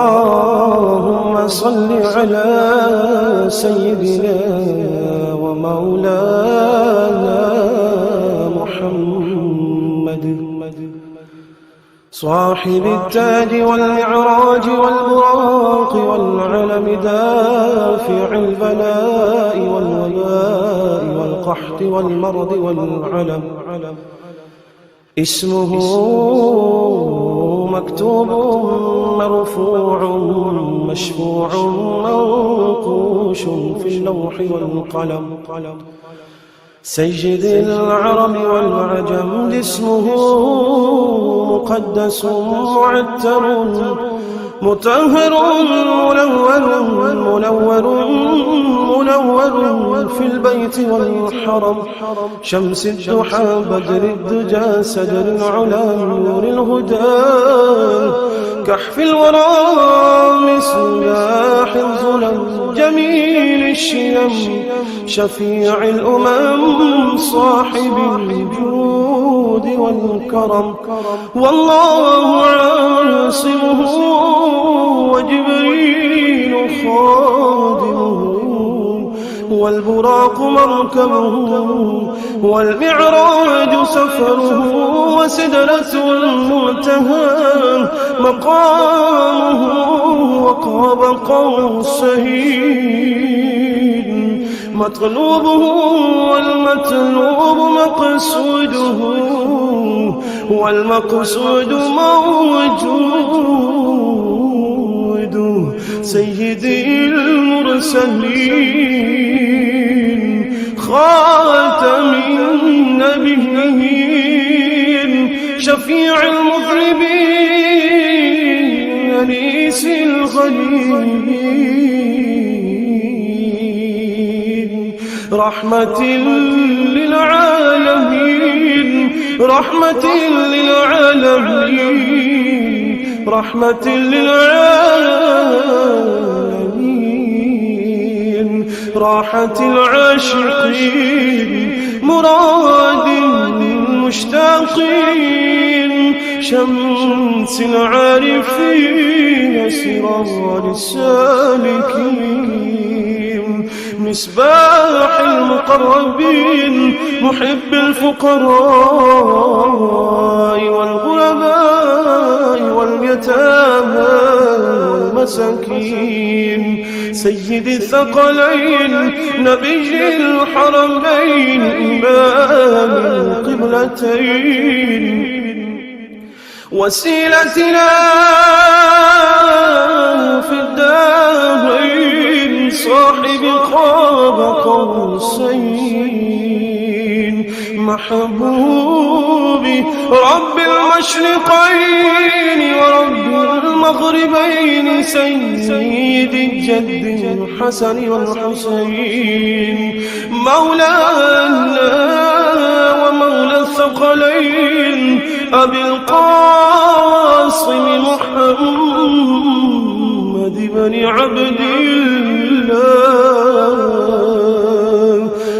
اللهم صل على سيدنا ومولانا محمد صاحب التاج والمعراج والبراق والعلم دافع البلاء والوباء والقحط والمرض والعلم اسمه مكتوب مرفوع مشفوع منقوش في اللوح والقلم سيد العرب والعجم اسمه مقدس معتر مطهر منور في البيت والحرم شمس الضحى بدر الدجى سدر العلا نور الهدى كحف الورى مصباح الظلم جميل الشيم شفيع الأمم صاحب الجود والكرم والله عاصمه وجبريل خادمه والبراق مركبه والمعراج سفره وسدرة المنتهى مقامه وقاب قوسين مطلوبه والمطلوب مقصوده والمقصود موجود سيدي المرسلين خاتم النبيين شفيع المذنبين أنيس الغليل رحمة للعالمين رحمة للعالمين رحمة للعالمين راحة العاشقين مراد المشتاقين شمس العارفين سراج السالكين مصباح المقربين محب الفقراء والغرباء واليتامى والمساكين سيد الثقلين نبي الحرمين إمام القبلتين وسيلتنا في الدارين صاحب قاب قوسين محبوبي رب المشرقين ورب المغربين سيد الجد الحسن والحسين مولانا ومولى الثقلين أبي القاسم محمد بن عبد الله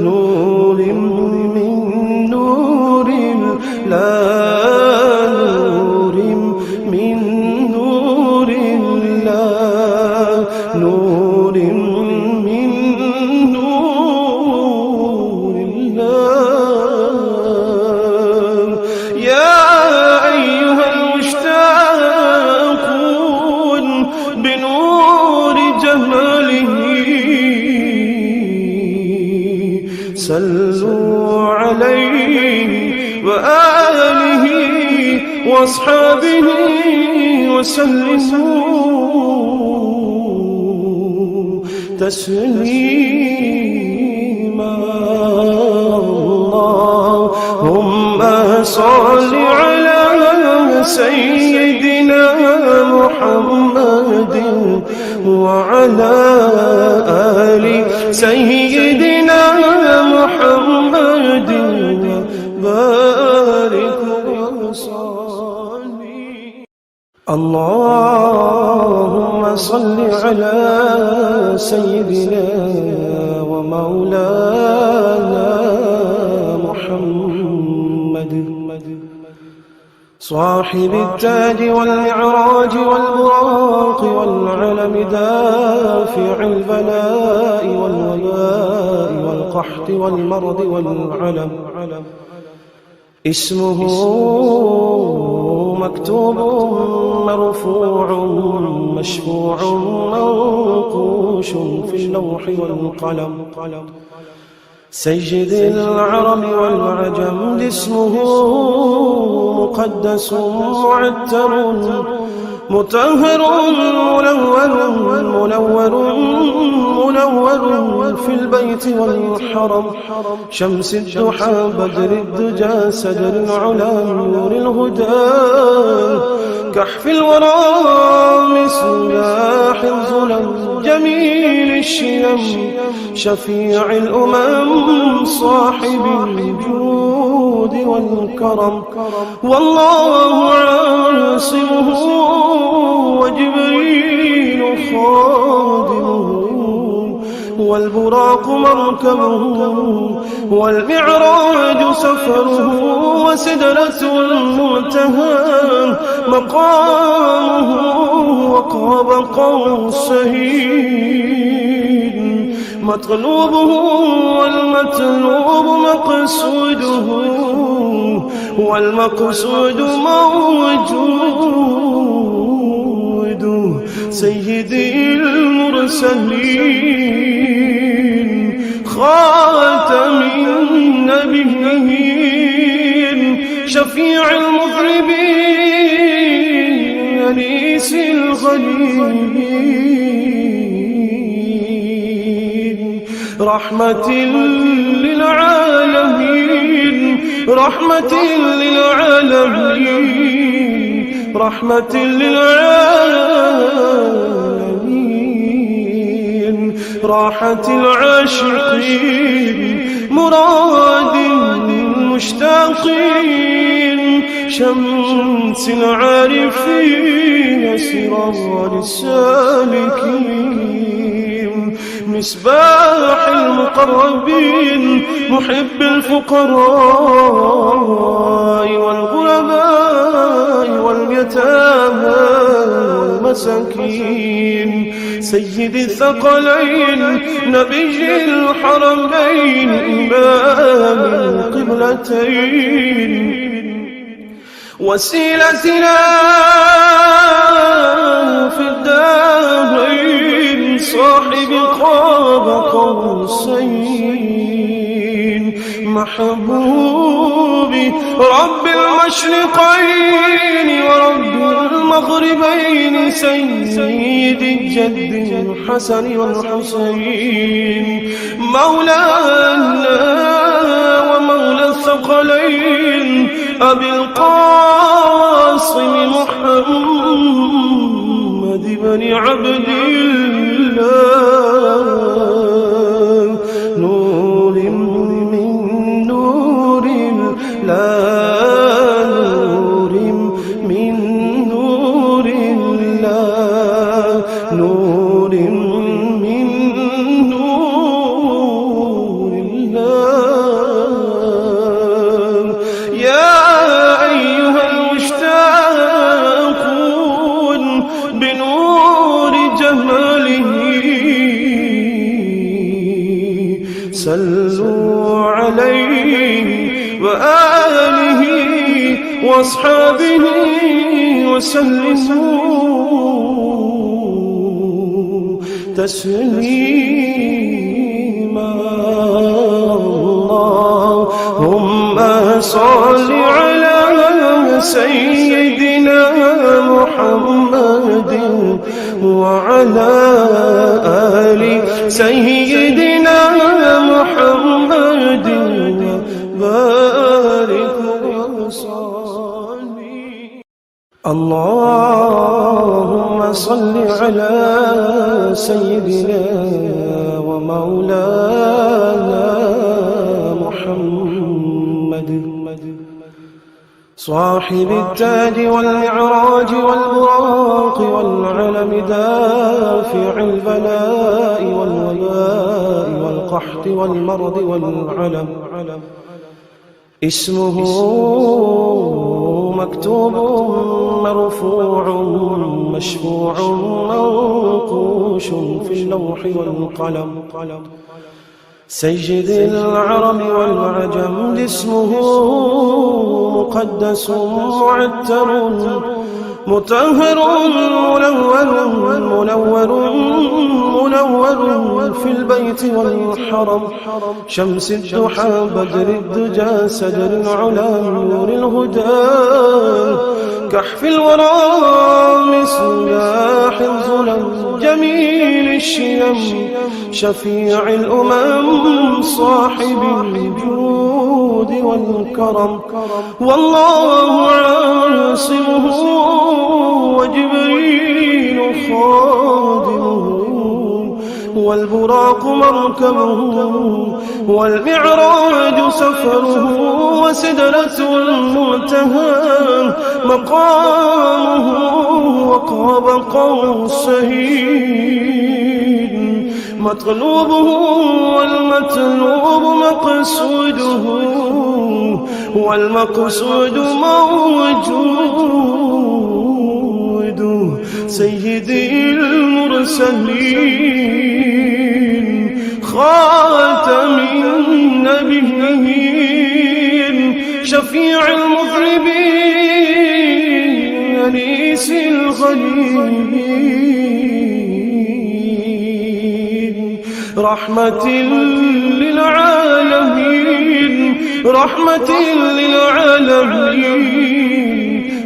نور من نور الله نور من نور الله نور من نور الله يا أيها المشتاقون بنور جماله صلوا عليه وآله وأصحابه وسلموا تسليما اللهم صل على سيدنا محمد وعلى آل سيدنا محمد بارك وصل اللهم صل على سيدنا ومولانا محمد صاحب التاج والمعراج والبراق دافع البلاء والوباء والقحط والمرض والعلم. اسمه مكتوب مرفوع مشفوع منقوش في اللوح والقلم. سيد العرب والعجم اسمه مقدس معتر مطهر منور في البيت والحرم. شمس الضحى بدر الدجى سدر العلا نور الهدى كحف الورى مصباح الظلم. جميل الشيم شفيع الأمم صاحب الجود والكرم. والله عاصمه وجبريل خادمه والبراق مركبه والمعراج سفره وسدرة المنتهى مقامه وقاب قوسين مطلوبه والمطلوب مقصوده والمقصود موجود. سيدي المرسلين خاتم النبيين شفيع المذنبين أنيس الغليل رحمة للعالمين رحمة للعالمين رحمة للعالمين راحة العاشقين مراد المشتاقين شمس العارفين سراج السالكين مصباح المقربين محب الفقراء والغرباء واليتامى والمساكين. سيد الثقلين نبي الحرمين إمام القبلتين وسيلتنا في الدارين صاحب قاب قوسين محبوبي رب المشرقين ورب المغربين سيد الجد الحسن والحسين مولانا ومولى الثقلين أبي القاسم محمد بن عبد الله نور من نور الله نور من نور الله نور من نور الله. يا أيها المشتاقون بنور جماله صلوا عليه وآله وأصحابه وسلموا تسليما. اللهم صل على سيدنا محمد وعلى آل سيدنا محمد وبارك وسلم. اللهم صل على سيدنا ومولانا محمد صاحب التاج والمعراج والبراق والعلم دافع البلاء والوباء والقحط والمرض والعلم. اسمه مكتوب مرفوع مشفوع منقوش في اللوح والقلم. سيد العرب والعجم اسمه مقدس معتر مطهر منور في البيت والحرم. شمس الضحى بدر الدجى سدر العلا نور الهدى كحف الورى مصباح الظلم جميل الشيم شفيع الأمم صاحب الجود والكرم. والله عاصمه وجبريل خادمه والبراق مركبه والمعراج سفره وسدرة المنتهى مقامه وقاب قوسين مطلوبه والمطلوب مقصوده والمقصود موجود. سيدي المرسلين خاتم النبيين شفيع المذنبين أنيس الغريبين رحمة للعالمين رحمة للعالمين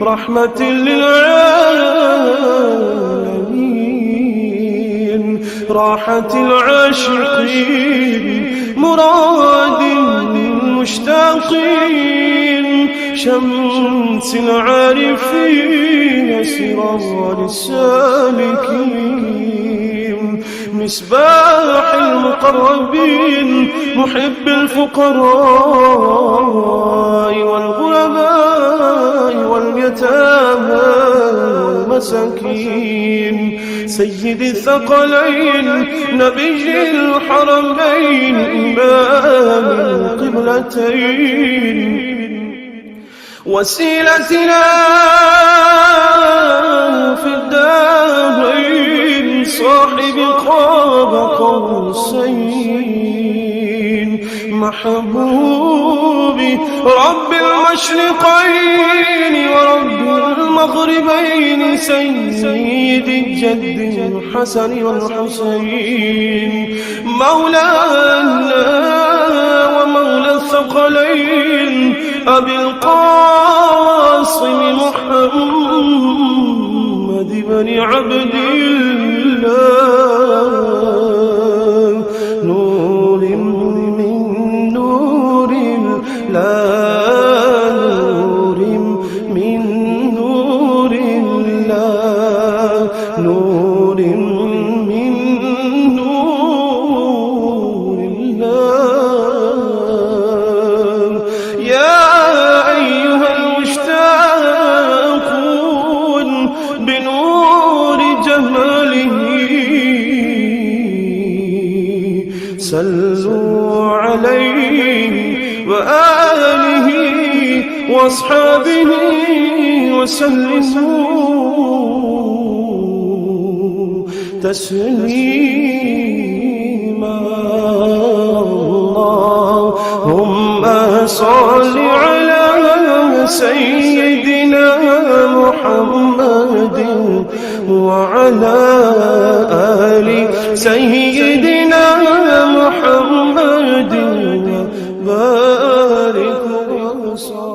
رحمة للعالمين راحة العاشقين مراد المشتاقين شمس العارفين سراج السالكين مصباح المقربين محب الفقراء والغرباء واليتامى والمساكين سيد الثقلين نبي الحرمين إمام القبلتين وسيلتنا في الدارين صاحب قاب قوسين محبوبي رب المشرقين ورب المغربين سيد الجد الحسن والحسين مولانا ومولى الثقلين أبي القاسم محمد بن عبد الله نور من نور الله نور من نور الله نور من نور الله. يا أيها المشتاقون بنور جماله صلوا عليه وآله وأصحابه وسلموا تسليما. اللهم صل على سيدنا محمد وعلى آل سيدنا محمد وبارك وسلم.